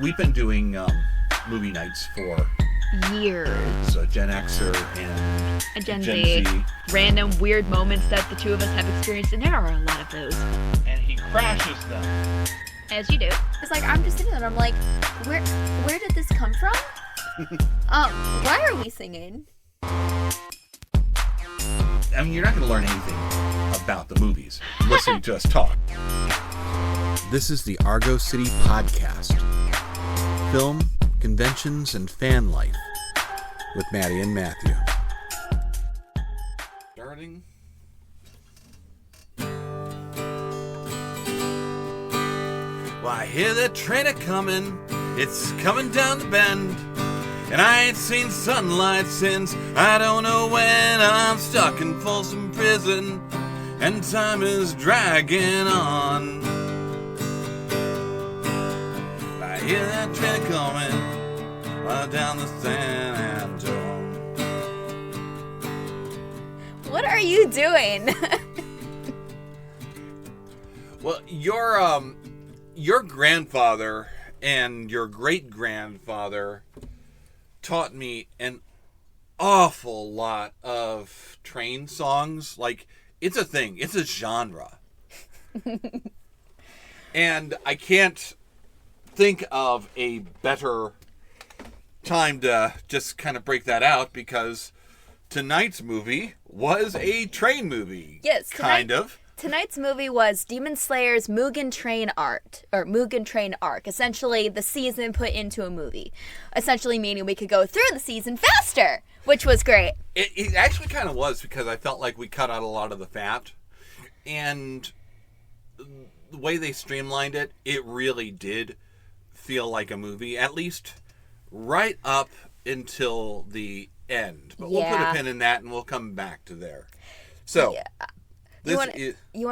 we've been doing movie nights for years. So Gen Xer and a Gen Z. Random weird moments that the two of us have experienced, and there are a lot of those. And he crashes them. As you do. It's like, I'm just sitting there and I'm like, where did this come from? Why are we singing? I mean, you're not going to learn anything about the movies listening to us talk. This is the Argo City Podcast. Film, conventions, and fan life with Maddie and Matthew. Starting. Well, I hear that train a-coming. It's coming down the bend. And I ain't seen sunlight since I don't know when. I'm stuck in Folsom Prison, and time is dragging on. I hear that train coming right down the San Antonio. What are you doing? Well, your grandfather and your great-grandfather taught me an awful lot of train songs. Like, it's a thing. It's a genre. And I can't think of a better time to just kind of break that out, because tonight's movie was a train movie. Yes. Kind of. Tonight's movie was Demon Slayer's Mugen Train arc. Essentially, the season put into a movie. Essentially meaning we could go through the season faster, which was great. It actually kind of was, because I felt like we cut out a lot of the fat. And the way they streamlined it, it really did feel like a movie, at least right up until the end. But we'll put a pin in that and we'll come back to there. So... Yeah. You want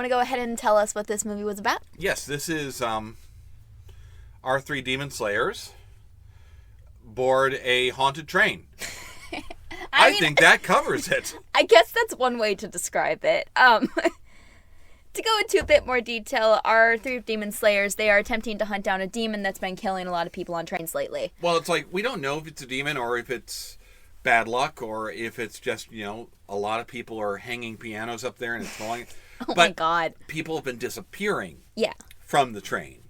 to go ahead and tell us what this movie was about? Yes, this is our three demon slayers board a haunted train. I think that covers it. I guess that's one way to describe it. To go into a bit more detail, our three demon slayers, they are attempting to hunt down a demon that's been killing a lot of people on trains lately. Well, it's like, we don't know if it's a demon or if it's bad luck or if it's just, a lot of people are hanging pianos up there and it's falling. My God. People have been disappearing from the train.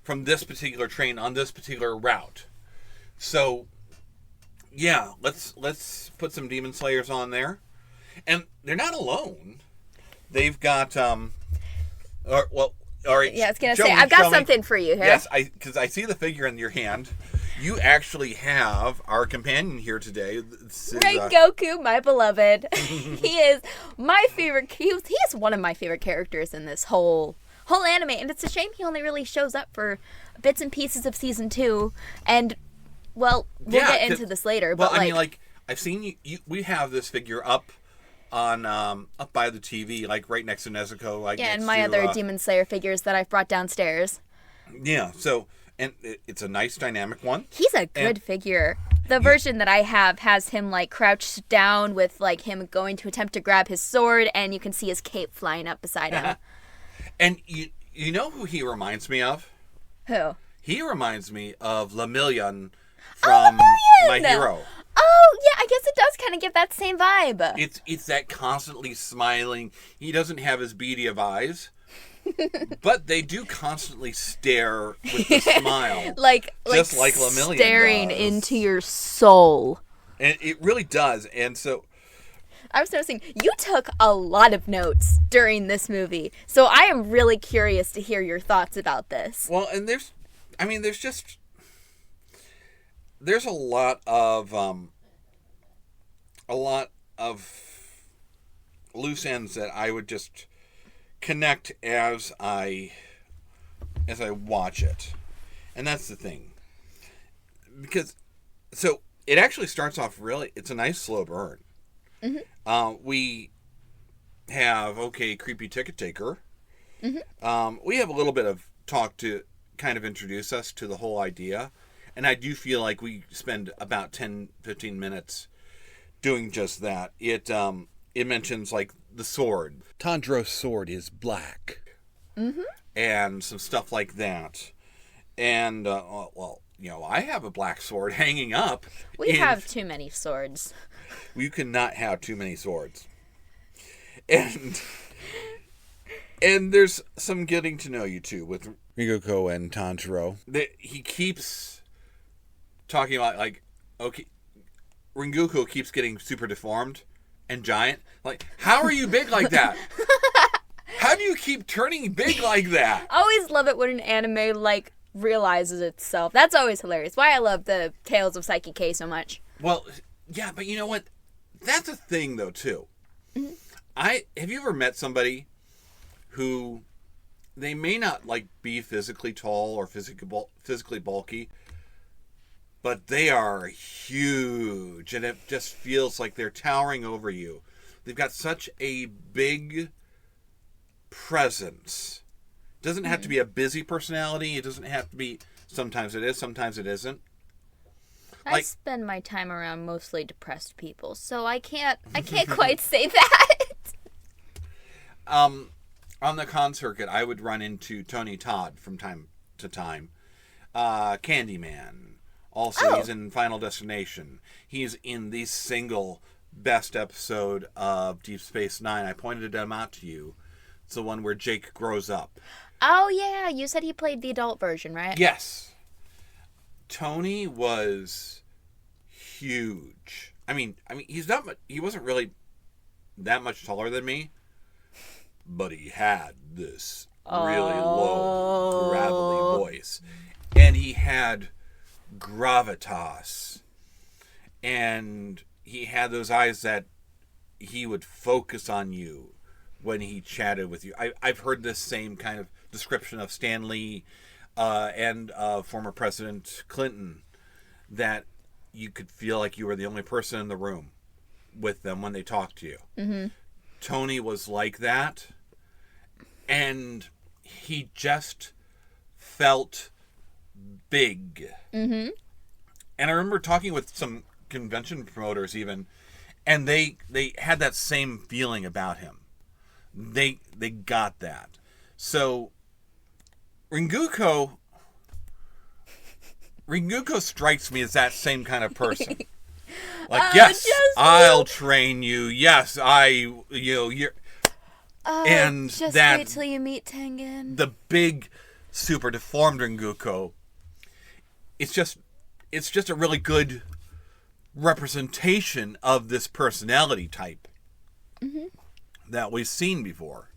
From this particular train on this particular route. So, yeah, let's put some demon slayers on there. And they're not alone. They've got, all right. Yeah, I was going to say, I've got something for you here. Yes, because I see the figure in your hand. You actually have our companion here today. Goku, my beloved. He is my favorite. He is one of my favorite characters in this whole anime, and it's a shame he only really shows up for bits and pieces of season 2. And we'll get into this later. But I mean, I've seen you. We have this figure up on up by the TV, like right next to Nezuko. And my other Demon Slayer figures that I've brought downstairs. Yeah. So. And it's a nice dynamic one. He's a good figure. The version that I have has him crouched down with him going to attempt to grab his sword, and you can see his cape flying up beside him. And you know who he reminds me of? Who? He reminds me of Lemillion from My Hero. Oh, yeah, I guess it does kind of give that same vibe. It's that constantly smiling. He doesn't have as beady of eyes. But they do constantly stare with a smile. just like Lemillion staring does. Into your soul. And it really does. And so I was noticing you took a lot of notes during this movie. So I am really curious to hear your thoughts about this. Well, and there's a lot of loose ends that I would just connect as I watch it. And that's the thing. Because so it actually starts off it's a nice slow burn. Mm-hmm. We have creepy ticket taker. Mm-hmm. We have a little bit of talk to kind of introduce us to the whole idea, and I do feel like we spend about 10-15 minutes doing just that. It mentions the sword. Tanjiro's sword is black. Mm-hmm. And some stuff like that. And, I have a black sword hanging up. We have too many swords. You cannot have too many swords. And there's some getting to know you too with Ringoku and Tanjiro. He keeps talking about okay, Ringoku keeps getting super deformed and giant. Like, how are you big like that? How do you keep turning big like that? I always love it when an anime realizes itself. That's always hilarious. Why I love the Tales of Psyche K so much. Well, yeah, but you know what? That's a thing though too. Mm-hmm. Have you ever met somebody who they may not be physically tall or physically bulky, but they are huge, and it just feels like they're towering over you. They've got such a big presence. It doesn't have to be a busy personality. It doesn't have to be. Sometimes it is. Sometimes it isn't. I spend my time around mostly depressed people, so I can't quite say that. On the con circuit, I would run into Tony Todd from time to time. Candyman. Also, he's in Final Destination. He's in the single best episode of Deep Space Nine. I pointed them out to you. It's the one where Jake grows up. Oh, yeah. You said he played the adult version, right? Yes. Tony was huge. I mean, he wasn't really that much taller than me, but he had this really low, gravelly voice. And he had gravitas. And he had those eyes that he would focus on you when he chatted with you. I've heard this same kind of description of Stan Lee and former President Clinton, that you could feel like you were the only person in the room with them when they talked to you. Mm-hmm. Tony was like that, and he just felt big. Mm-hmm. And I remember talking with some convention promoters even, and they had that same feeling about him. They got that. So Ringoku strikes me as that same kind of person. Yes, I'll train you. Yes, you're. And just that, wait till you meet Tengen. The big, super deformed Ringoku. It's just a really good representation of this personality type that we've seen before.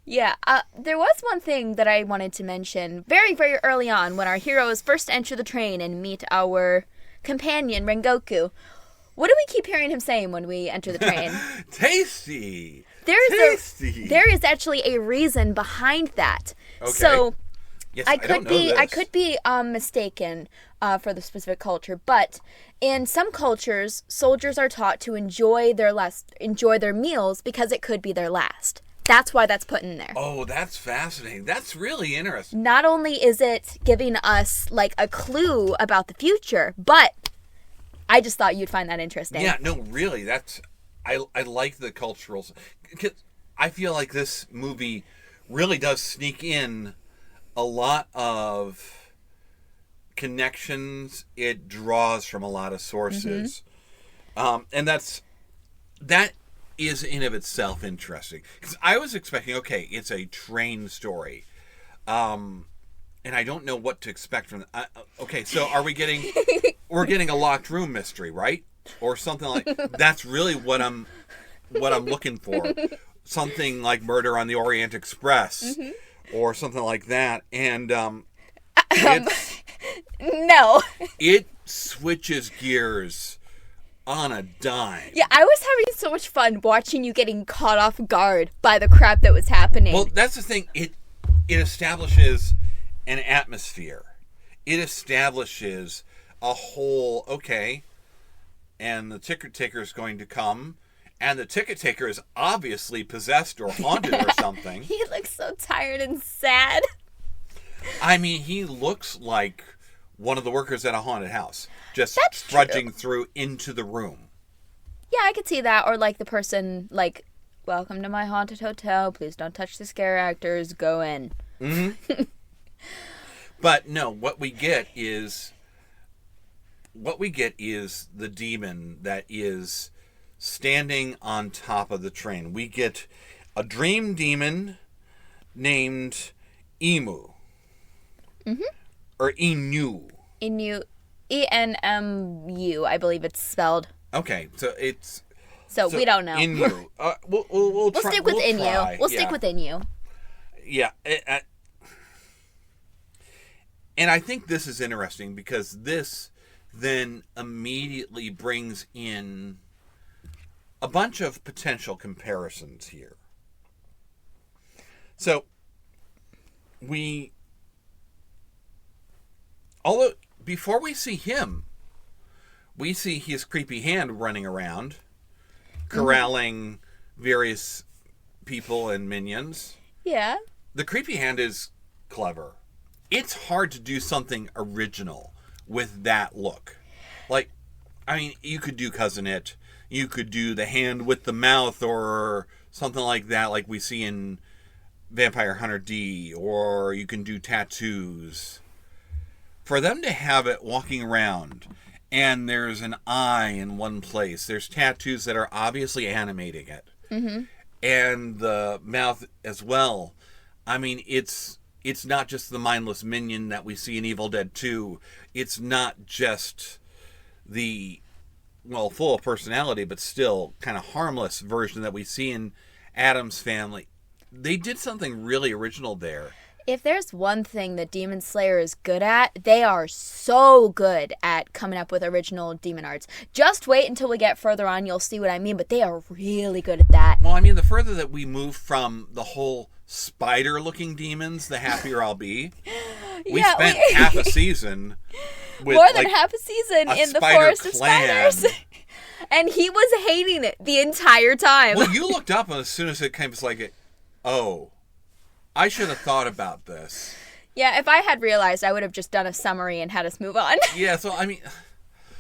Yeah, there was one thing that I wanted to mention very, very early on when our heroes first enter the train and meet our companion, Rengoku. What do we keep hearing him saying when we enter the train? Tasty! There is actually a reason behind that. Okay. So, yes, I could be mistaken for the specific culture, but in some cultures, soldiers are taught to enjoy their meals because it could be their last. That's why that's put in there. Oh, that's fascinating. That's really interesting. Not only is it giving us a clue about the future, but I just thought you'd find that interesting. Yeah, no, really, I like the cultural. I feel like this movie really does sneak in a lot of connections. It draws from a lot of sources, and that is in of itself interesting, because I was expecting, okay, it's a train story, and I don't know what to expect from okay, so are we getting we're getting a locked room mystery, right, or something like that's really what I'm looking for, something like Murder on the Orient Express, or something like that, and no, it switches gears on a dime. Yeah, I was having so much fun watching you getting caught off guard by the crap that was happening. Well, that's the thing. It establishes an atmosphere. It establishes a whole, okay, and the ticket taker is going to come, and the ticket taker is obviously possessed or haunted or something. He looks so tired and sad. I mean, he looks like one of the workers at a haunted house, just That's trudging true. through into the room. Yeah, I could see that. Or the person, welcome to my haunted hotel. Please don't touch the scare actors. Go in. Mm-hmm. But no, what we get is the demon that is standing on top of the train. We get a dream demon named Emu. Mm-hmm. Or Inu. Inu. ENMU, I believe it's spelled. Okay, so it's... So we don't know. Inu. We'll stick with Inu. We'll stick with Inu. Yeah. And I think this is interesting because this then immediately brings in a bunch of potential comparisons here. So, although before we see him, we see his creepy hand running around, corralling various people and minions. Yeah. The creepy hand is clever. It's hard to do something original with that look. Like, I mean, you could do Cousin It. You could do the hand with the mouth or something like that, like we see in Vampire Hunter D. Or you can do tattoos. For them to have it walking around and there's an eye in one place, there's tattoos that are obviously animating it. Mm-hmm. And the mouth as well. I mean, it's not just the mindless minion that we see in Evil Dead 2. It's not just the, full of personality, but still kind of harmless version that we see in Addams Family. They did something really original there. If there's one thing that Demon Slayer is good at, they are so good at coming up with original demon arts. Just wait until we get further on, you'll see what I mean, but they are really good at that. Well, I mean, the further that we move from the whole spider-looking demons, the happier I'll be. We spent half a season with more than half a season in the Forest clan. of Spiders. And he was hating it the entire time. Well, you looked up, and as soon as it came, it's like, I should have thought about this. Yeah, if I had realized, I would have just done a summary and had us move on. Yeah, so, I mean,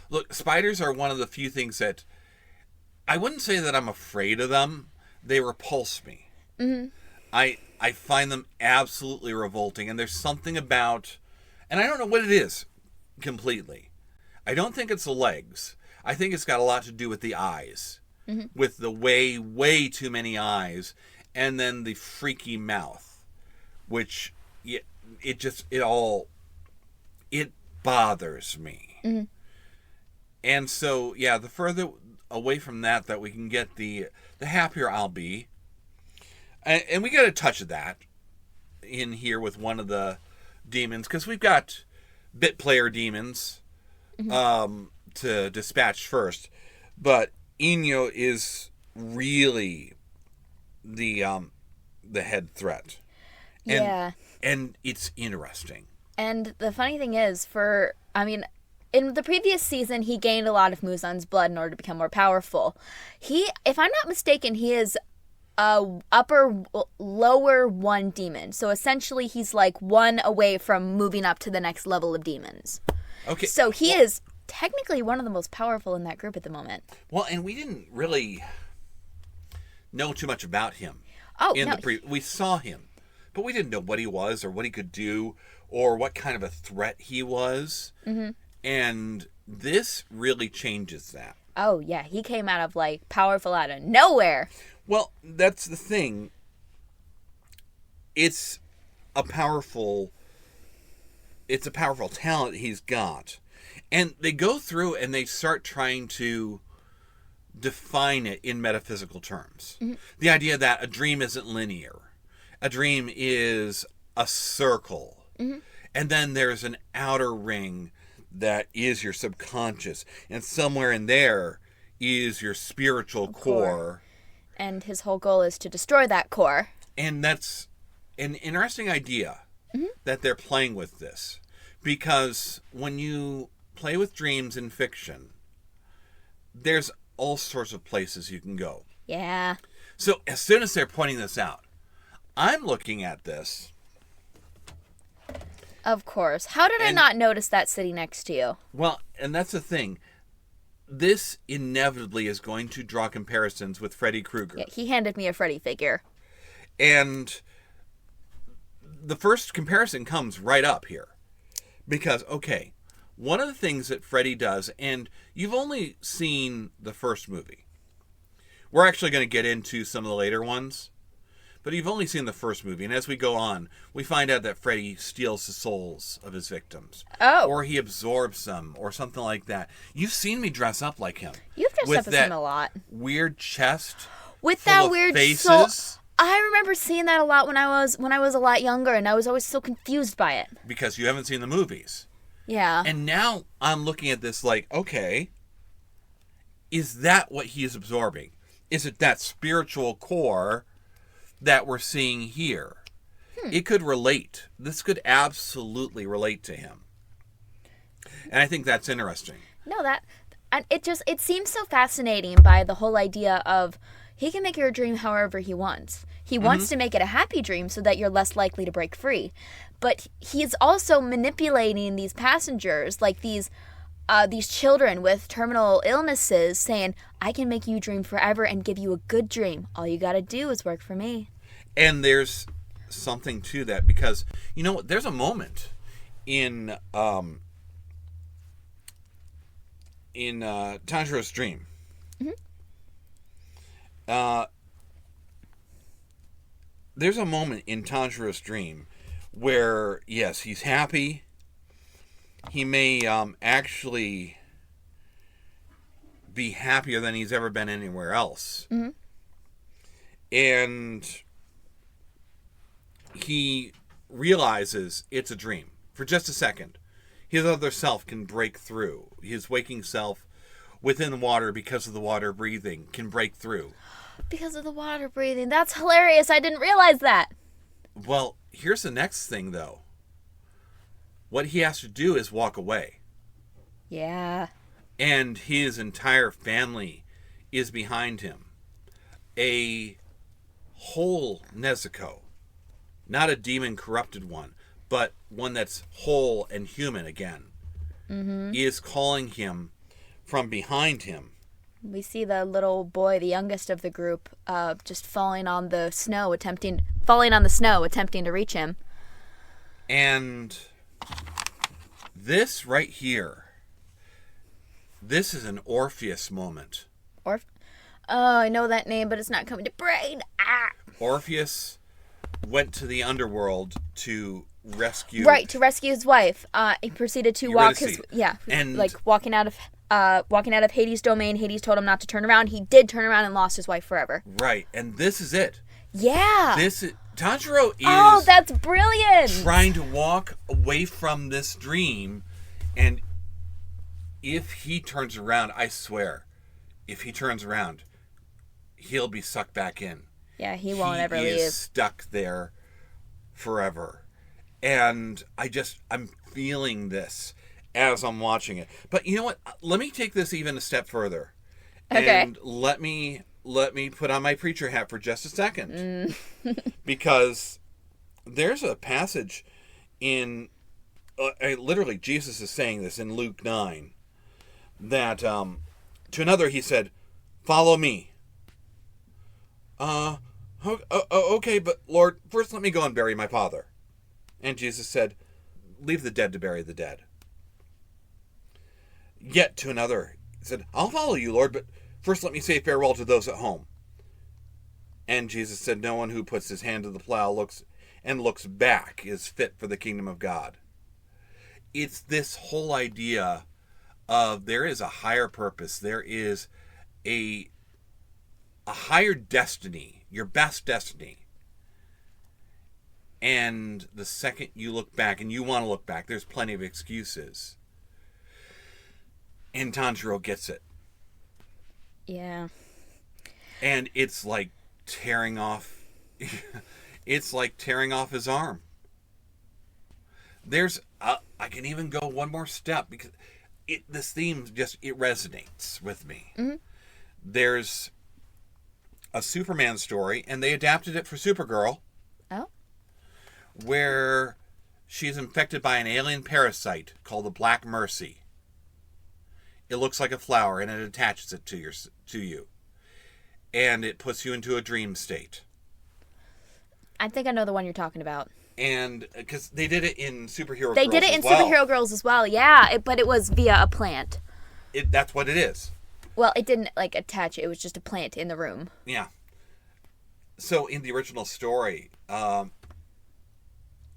look, spiders are one of the few things that, I wouldn't say that I'm afraid of them. They repulse me. Mm-hmm. I find them absolutely revolting, and there's something about, and I don't know what it is completely. I don't think it's the legs. I think it's got a lot to do with the eyes, with the way too many eyes, and then the freaky mouth, which it bothers me. Mm-hmm. And so, yeah, the further away from that we can get, the happier I'll be. And we got a touch of that in here with one of the demons, because we've got bit player demons to dispatch first. But Eno is really the head threat. And, and it's interesting. And the funny thing is, in the previous season, he gained a lot of Muzan's blood in order to become more powerful. If I'm not mistaken, he is lower one demon. So essentially he's like one away from moving up to the next level of demons. Okay. So he is technically one of the most powerful in that group at the moment. Well, and we didn't really know too much about him. We saw him, but we didn't know what he was or what he could do or what kind of a threat he was. Mm-hmm. And this really changes that. Oh, yeah. He came out of, powerful out of nowhere. Well, that's the thing. It's a powerful talent he's got. And they go through and they start trying to define it in metaphysical terms. Mm-hmm. The idea that a dream isn't linear. A dream is a circle. Mm-hmm. And then there's an outer ring that is your subconscious. And somewhere in there is your spiritual core. And his whole goal is to destroy that core. And that's an interesting idea that they're playing with this. Because when you play with dreams in fiction, there's all sorts of places you can go. Yeah. So as soon as they're pointing this out, I'm looking at this. Of course. How did I not notice that sitting next to you? Well, and that's the thing. This inevitably is going to draw comparisons with Freddy Krueger. Yeah, he handed me a Freddy figure. And the first comparison comes right up here. Because, okay, one of the things that Freddy does, and you've only seen the first movie. We're actually going to get into some of the later ones. But you've only seen the first movie, and as we go on, we find out that Freddy steals the souls of his victims. Oh. Or he absorbs them, or something like that. You've seen me dress up like him. You've dressed up as him a lot. Weird chest. With full that of weird faces. soul. I remember seeing that a lot when I was a lot younger, and I was always so confused by it. Because you haven't seen the movies. Yeah. And now I'm looking at this like, okay, is that what he is absorbing? Is it that spiritual core that we're seeing here? It could relate. This could absolutely relate to him. And I think that's interesting. No, it seems so fascinating by the whole idea of he can make your dream however he wants. He wants to make it a happy dream so that you're less likely to break free. But he's also manipulating these passengers, like these children with terminal illnesses, saying, I can make you dream forever and give you a good dream. All you got to do is work for me. And something to that, because you know what, there's a moment in Tanjiro's dream. There's a moment in Tanjiro's dream where, yes, he's happy. He may actually be happier than he's ever been anywhere else. And he realizes it's a dream for just a second. His other self can break through. His waking self within the water, because of the water breathing, can break through. Because of the water breathing. That's hilarious. I didn't realize that. Well, here's the next thing, though. What he has to do is walk away. Yeah. And his entire family is behind him. A whole Nezuko. Not a demon corrupted one, but one that's whole and human again. Is calling him from behind him. We see the little boy, the youngest of the group, just falling on the snow, attempting to reach him. And this right here, this is an Orpheus moment. Oh, I know that name, but it's not coming to brain. Orpheus went to the underworld to rescue... Right, to rescue his wife. He proceeded to walk his... Yeah, and like walking out of Hades' domain. Hades told him not to turn around. He did turn around and lost his wife forever. Right, and this is it. Yeah. Tanjiro is... Oh, that's brilliant! Trying to walk away from this dream, and if he turns around, I swear, if he turns around, he'll be sucked back in. Yeah, he won't ever leave. He is stuck there forever. And I'm feeling this as I'm watching it. But you know what? Let me take this even a step further. Okay. And let me put on my preacher hat for just a second. Because there's a passage in... literally, Jesus is saying this in Luke 9. That to another he said, "Follow me." Okay, but Lord, first let me go and bury my father. And Jesus said, "Leave the dead to bury the dead." Yet to another he said, "I'll follow you, Lord, but first let me say farewell to those at home." And Jesus said, "No one who puts his hand to the plow looks back is fit for the kingdom of God." It's this whole idea of there is a higher purpose. There is a higher destiny, your best destiny. And the second you look back, and you want to look back, there's plenty of excuses. And Tanjiro gets it. Yeah. And it's like tearing off his arm. There's I can even go one more step, because this theme it resonates with me. There's a Superman story, and they adapted it for Supergirl. Oh. Where she's infected by an alien parasite called the Black Mercy. It looks like a flower, and it attaches it to you. And it puts you into a dream state. I think I know the one you're talking about. And because they did it in Superhero They Girls did it in as well. Superhero Girls as well, yeah. But it was via a plant. That's what it is. Well, it didn't, like, attach. It was just a plant in the room. Yeah. So in the original story,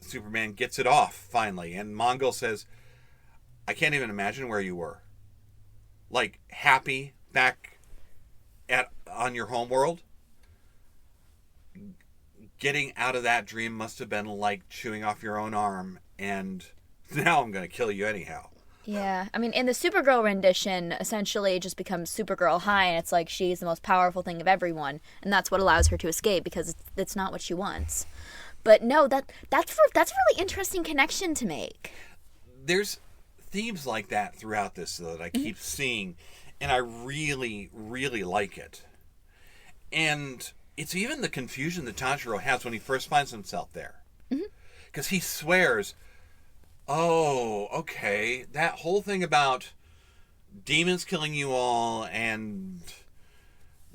Superman gets it off, finally. And Mongol says, I can't even imagine where you were. Like, happy back on your homeworld. Getting out of that dream must have been like chewing off your own arm, and now I'm going to kill you anyhow. Yeah. I mean, in the Supergirl rendition, essentially it just becomes Supergirl High, and it's like she's the most powerful thing of everyone, and that's what allows her to escape, because it's not what she wants. But no, that's a really interesting connection to make. There's themes like that throughout this that I keep seeing, and I really, really like it. And it's even the confusion that Tanjiro has when he first finds himself there. Because he swears, oh, okay, that whole thing about demons killing you all and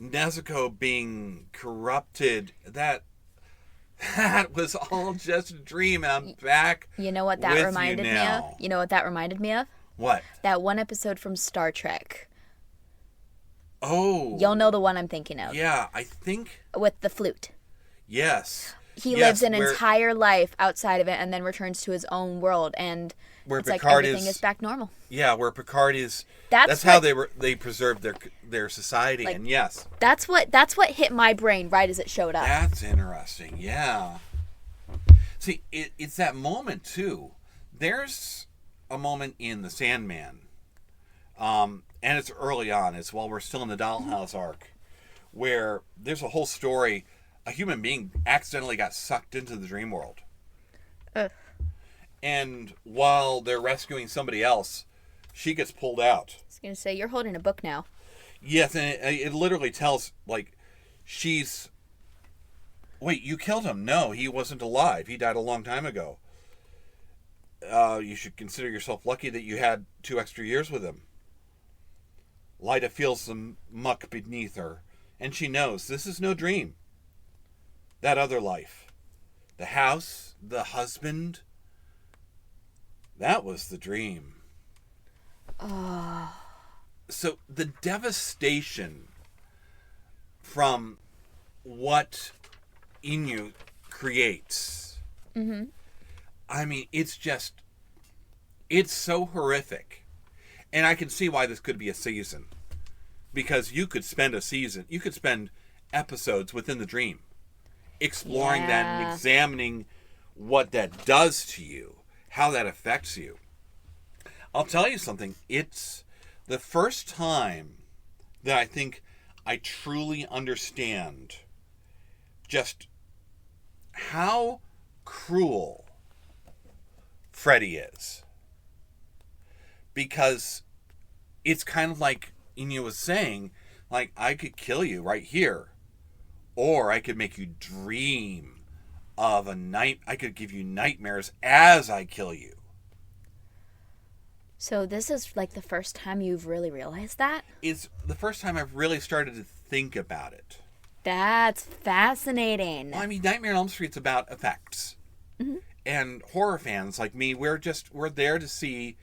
Nezuko being corrupted, that was all just a dream, and I'm back. You know what that with reminded you me of? now. You know what that reminded me of? What? That one episode from Star Trek. Oh. You'll know the one I'm thinking of. Yeah, I think. With the flute. Yes. He Yes, lives an where- entire life outside of it and then returns to his own world, and Where it's like Picard everything is- is back normal. Yeah, where Picard is. That's how what- they preserved their society, Like- and yes, That's what hit my brain right as it showed up. that's interesting. Yeah. See, it's that moment too. There's a moment in the Sandman, and it's early on. It's while we're still in the Dollhouse arc, where there's a whole story. A human being accidentally got sucked into the dream world. Ugh. And while they're rescuing somebody else, she gets pulled out. I was going to say, you're holding a book now. Yes, and it literally tells, like, she's... Wait, you killed him. No, he wasn't alive. He died a long time ago. You should consider yourself lucky that you had 2 extra years with him. Lyta feels the muck beneath her, and she knows this is no dream. That other life. The house, the husband... That was the dream. So the devastation from what Inu creates, I mean, it's so horrific. And I can see why this could be a season. Because you could spend episodes within the dream, exploring that and Yeah. examining what that does to you. How that affects you. I'll tell you something. It's the first time that I think I truly understand just how cruel Freddy is. Because it's kind of like Inu was saying, like, I could kill you right here. Or I could make you dream of I could give you nightmares as I kill you. So this is like the first time you've really realized that? It's the first time I've really started to think about it. That's fascinating. Well, I mean, Nightmare on Elm Street's about effects. And horror fans like me, we're there to see,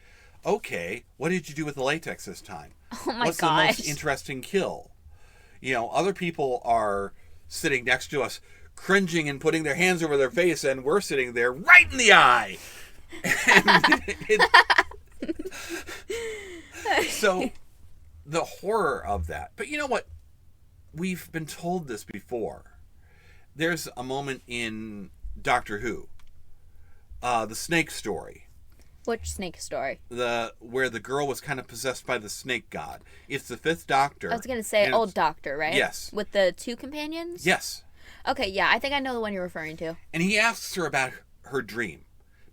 okay, what did you do with the latex this time? Oh my What's gosh. the most interesting kill? You know, other people are sitting next to us, cringing and putting their hands over their face, and we're sitting there right in the eye. So the horror of that. But you know what? We've been told this before. There's a moment in Doctor Who, the snake story, Which snake story? where the girl was kind of possessed by the snake god. It's the 5th Doctor. I was going to say and Old it's- Doctor, right? Yes. With the 2 companions? Yes. Okay, yeah, I think I know the one you're referring to. And he asks her about her dream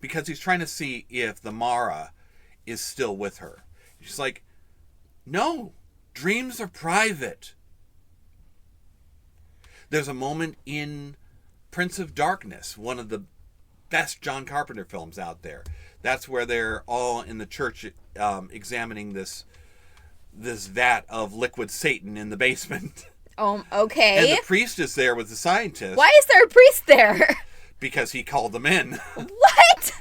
because he's trying to see if the Mara is still with her. She's like, no, dreams are private. There's a moment in Prince of Darkness, one of the best John Carpenter films out there. That's where they're all in the church examining this vat of liquid Satan in the basement. Okay. And the priest is there with the scientist. Why is there a priest there? because he called them in. What?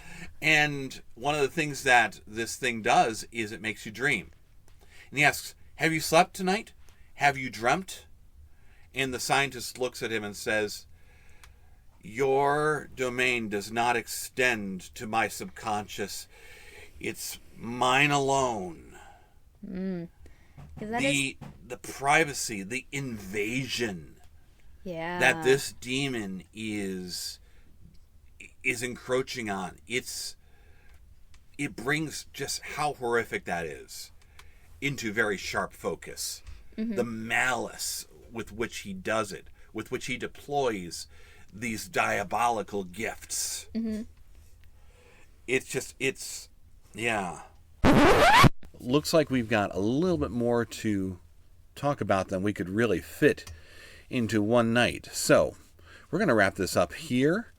And one of the things that this thing does is it makes you dream. And he asks, have you slept tonight? Have you dreamt? And the scientist looks at him and says, your domain does not extend to my subconscious. It's mine alone. The privacy, the invasion that this demon is encroaching on. It brings just how horrific that is into very sharp focus. The malice with which he does it, with which he deploys these diabolical gifts. Looks like we've got a little bit more to talk about than we could really fit into one night. So we're going to wrap this up here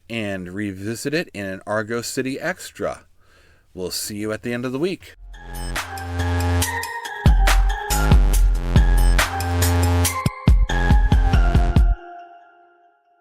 and revisit it in an Argo City Extra. We'll see you at the end of the week.